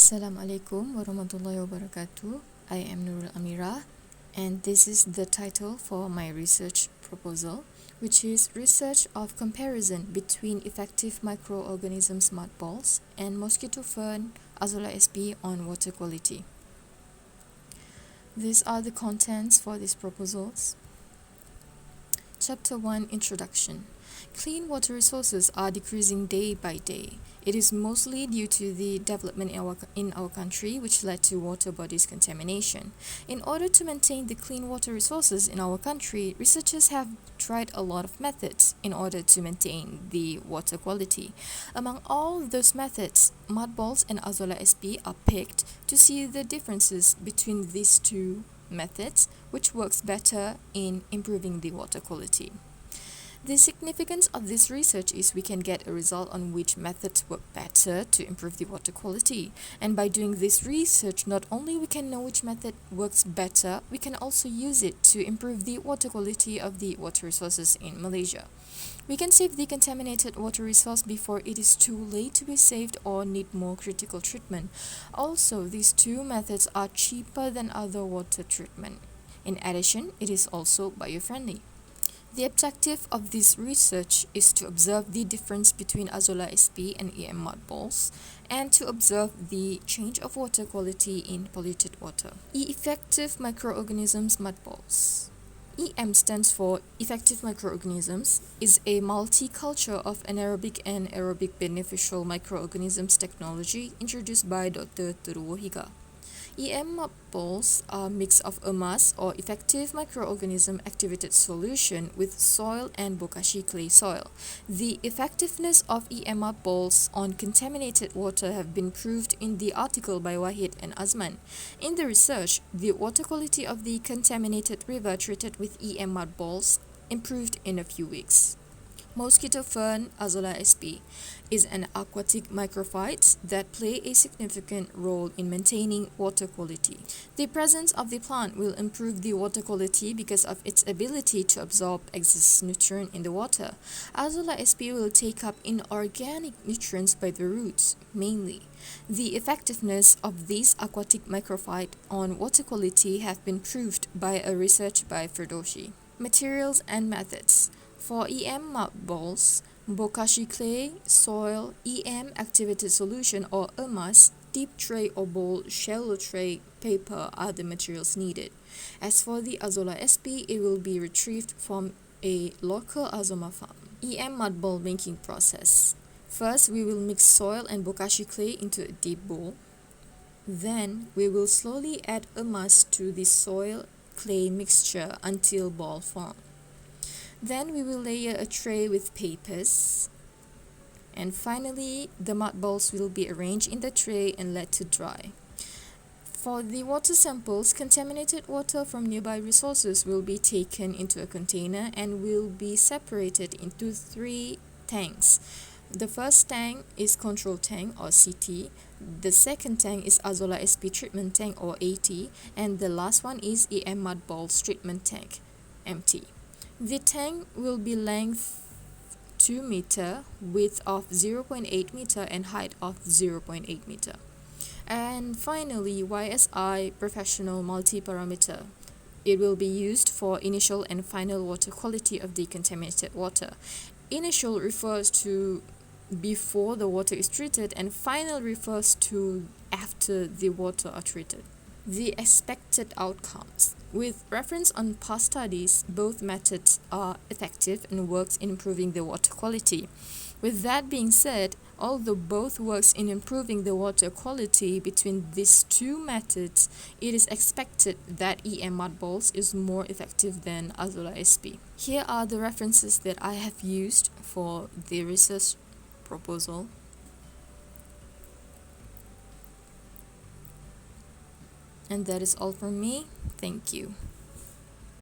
Assalamualaikum warahmatullahi wabarakatuh. I am Nurul Amirah, and this is the title for my research proposal, which is research of comparison between effective microorganisms mud balls and mosquito fern Azolla sp on water quality. These are the contents for these proposals. Chapter 1 Introduction. Clean water resources are decreasing day by day. It is mostly due to the development in our country, which led to water bodies contamination. In order to maintain the clean water resources in our country, researchers have tried a lot of methods in order to maintain the water quality. Among all those methods, mud balls and Azolla sp are picked to see the differences between these two methods, which works better in improving the water quality. The significance of this research is we can get a result on which methods work better to improve the water quality. And by doing this research, not only we can know which method works better, we can also use it to improve the water quality of the water resources in Malaysia. We can save the contaminated water resource before it is too late to be saved or need more critical treatment. Also, these two methods are cheaper than other water treatment. In addition, it is also bio-friendly. The objective of this research is to observe the difference between Azolla sp and EM mud balls and to observe the change of water quality in polluted water. Effective microorganisms mud balls. EM stands for Effective Microorganisms, is a multiculture of anaerobic and aerobic beneficial microorganisms technology introduced by Dr. Higa. EM mud balls are a mix of emas or effective microorganism activated solution with soil and bokashi clay soil. The effectiveness of EM mud balls on contaminated water have been proved in the article by Wahid and Azman. In the research, the water quality of the contaminated river treated with EM mud balls improved in a few weeks. Mosquito fern Azolla sp is an aquatic microphyte that play a significant role in maintaining water quality. The presence of the plant will improve the water quality because of its ability to absorb excess nutrient in the water. Azolla sp will take up inorganic nutrients by the roots, mainly. The effectiveness of these aquatic microphyte on water quality have been proved by a research by Ferdoshi. Materials and methods. For EM mud balls, bokashi clay, soil, EM activated solution or emas, deep tray or bowl, shallow tray, paper are the materials needed. As for the Azolla sp, it will be retrieved from a local azoma farm. EM mud ball making process. First, we will mix soil and bokashi clay into a deep bowl. Then, we will slowly add emas to the soil clay mixture until ball form. Then we will layer a tray with papers. And finally, the mud balls will be arranged in the tray and let to dry. For the water samples, contaminated water from nearby resources will be taken into a container and will be separated into 3 tanks. The first tank is control tank or CT, the second tank is Azolla sp treatment tank or AT, and the last one is EM mud balls treatment tank, MT. The tank will be length 2 meter, width of 0.8 meter and height of 0.8 meter. And finally, YSI Professional Multi-Parameter. It will be used for initial and final water quality of the contaminated water. Initial refers to before the water is treated and final refers to after the water are treated. The expected outcomes. With reference on past studies, both methods are effective and works in improving the water quality. With that being said, although both works in improving the water quality between these two methods, it is expected that EM mud balls is more effective than Azolla sp. Here are the references that I have used for the research proposal. And that is all from me. Thank you.